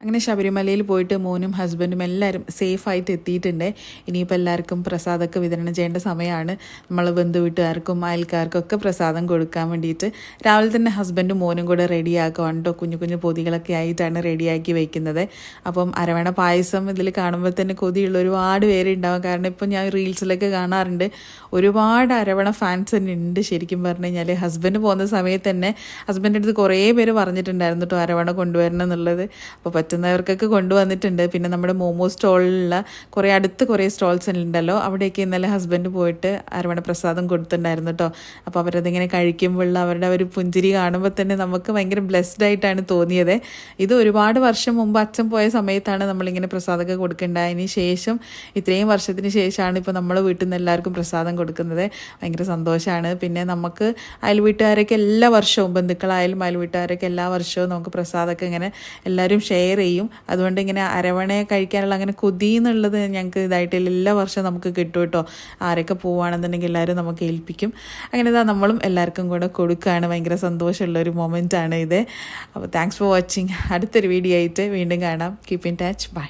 അങ്ങനെ ശബരിമലയിൽ പോയിട്ട് മോനും ഹസ്ബൻഡും എല്ലാവരും സേഫായിട്ട് എത്തിയിട്ടുണ്ട്. ഇനിയിപ്പോൾ എല്ലാവർക്കും പ്രസാദമൊക്കെ വിതരണം ചെയ്യേണ്ട സമയമാണ്. നമ്മൾ ബന്ധുവീട്ടുകാർക്കും അയൽക്കാർക്കും ഒക്കെ പ്രസാദം കൊടുക്കാൻ വേണ്ടിയിട്ട് രാവിലെ തന്നെ ഹസ്ബൻഡും മോനും കൂടെ റെഡിയാക്കുവാണ് കേട്ടോ. കുഞ്ഞു കുഞ്ഞു പൊതികളൊക്കെ ആയിട്ടാണ് റെഡിയാക്കി വയ്ക്കുന്നത്. അപ്പം അരവണ പായസം ഇതിൽ കാണുമ്പോൾ തന്നെ കൊതിയുള്ള ഒരുപാട് പേരുണ്ടാവും. കാരണം ഇപ്പം ഞാൻ റീൽസിലൊക്കെ കാണാറുണ്ട്, ഒരുപാട് അരവണ ഫാൻസ് തന്നെ ഉണ്ട്. ശരിക്കും പറഞ്ഞു കഴിഞ്ഞാൽ ഹസ്ബൻഡ് പോകുന്ന സമയത്ത് തന്നെ ഹസ്ബൻഡിൻ്റെ അടുത്ത് കുറേ പേര് പറഞ്ഞിട്ടുണ്ടായിരുന്നു കേട്ടോ അരവണ കൊണ്ടുവരണം എന്നുള്ളത്. അപ്പോൾ പറ്റുന്നവർക്കൊക്കെ കൊണ്ടുവന്നിട്ടുണ്ട്. പിന്നെ നമ്മുടെ മോമോ സ്റ്റോളിലുള്ള കുറേ സ്റ്റോൾസ് ഉണ്ടല്ലോ, അവിടെയൊക്കെ ഇന്നലെ ഹസ്ബൻഡ് പോയിട്ട് അരവണ പ്രസാദം കൊടുത്തിട്ടുണ്ടായിരുന്നു കേട്ടോ. അപ്പോൾ അവരതിങ്ങനെ കഴിക്കുമ്പോഴുള്ള അവരുടെ ഒരു പുഞ്ചിരി കാണുമ്പോൾ തന്നെ നമുക്ക് ഭയങ്കര ബ്ലെസ്ഡ് ആയിട്ടാണ് തോന്നിയത്. ഇത് ഒരുപാട് വർഷം മുമ്പ് അച്ഛൻ പോയ സമയത്താണ് നമ്മളിങ്ങനെ പ്രസാദമൊക്കെ കൊടുക്കേണ്ടതിന് ശേഷം ഇത്രയും വർഷത്തിന് ശേഷമാണ് ഇപ്പോൾ നമ്മൾ വീട്ടിൽ നിന്ന് എല്ലാവർക്കും പ്രസാദം കൊടുക്കുന്നത്. ഭയങ്കര സന്തോഷമാണ്. പിന്നെ നമുക്ക് അയൽവീട്ടുകാരൊക്കെ എല്ലാ വർഷവും, ബന്ധുക്കളായാലും അയൽവീട്ടുകാരൊക്കെ എല്ലാ വർഷവും നമുക്ക് പ്രസാദമൊക്കെ ഇങ്ങനെ എല്ലാവരും ഷെയർ ചെയ്യും. അതുകൊണ്ട് ഇങ്ങനെ അരവണ കഴിക്കാനുള്ള അങ്ങനെ കൊതി എന്നുള്ളത് ഞങ്ങൾക്ക് ഇതായിട്ടില്ല, എല്ലാ വർഷവും നമുക്ക് കിട്ടും കേട്ടോ. ആരൊക്കെ പോവുകയാണെന്നുണ്ടെങ്കിൽ എല്ലാവരും നമുക്ക് ഏൽപ്പിക്കും. അങ്ങനെ നമ്മളും എല്ലാവർക്കും കൂടെ കൊടുക്കുകയാണ്. ഭയങ്കര സന്തോഷമുള്ളൊരു മൊമെൻ്റാണ് ഇത്. അപ്പോൾ താങ്ക്സ് ഫോർ വാച്ചിങ്. അടുത്തൊരു വീഡിയോ ആയിട്ട് വീണ്ടും കാണാം. Keep in touch. ബൈ.